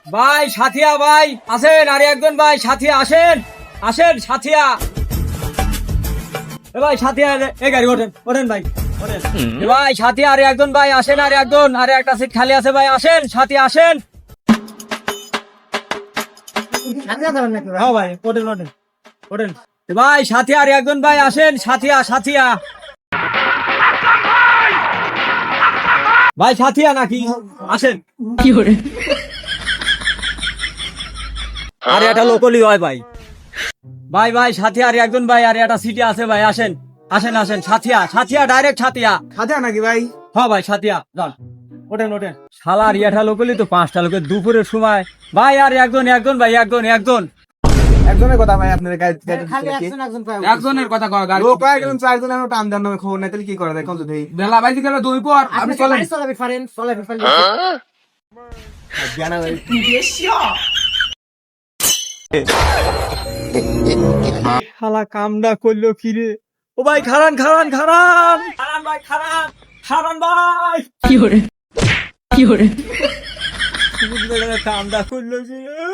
ভাই সাথিয়া ভাই আসেন, আরে একজন ভাই সাথিয়া আসেন, আসেন সাথিয়া। এ ভাই সাথিয়া, এই গাড়ি ওঠেন, ওঠেন ভাই ওঠেন। এ ভাই সাথিয়া, আরে একজন ভাই আসেন, আরে একজন, আরে একটা সিট খালি আছে ভাই, আসেন সাথিয়া আসেন। হ্যাঁ ভাই ওঠেন ওঠেন ওঠেন। এ ভাই সাথিয়া, আরে একজন ভাই আসেন, সাথিয়া সাথিয়া। ভাই সাথিয়া নাকি আসেন। কি করে আরে একটা লোকলি হয় ভাই। ভাই ভাই সাথিয়া, আরে একজন ভাই, আরে একটা সিটি আছে ভাই, আসেন আসেন আসেন। সাথিয়া সাথিয়া ডাইরেক্ট সাথিয়া। সাথে নাকি ভাই? হ্যাঁ ভাই সাথিয়া যান, ওঠেন ওঠেন। শালা আর এটা লোকলি তো 5টা লোকের দুপুরের সময়। ভাই আর একজন একজন ভাই একজন একজন একজনের কথা ভাই, আপনার একজনের কথা কয় গাড়ি লোক একজন চারজন এখন টান দেন নামে খবর নাই, তাহলে কি করে দেখুন যদি বেলা বাইতে গেল 2 পর আপনি চলেন। জানা ভাই। শালা কামডা করলো কি রে? ও ভাই খারান খারান খারান খারান ভাই খারান খারান ভাই। কি করে কামডা করলো কি রে?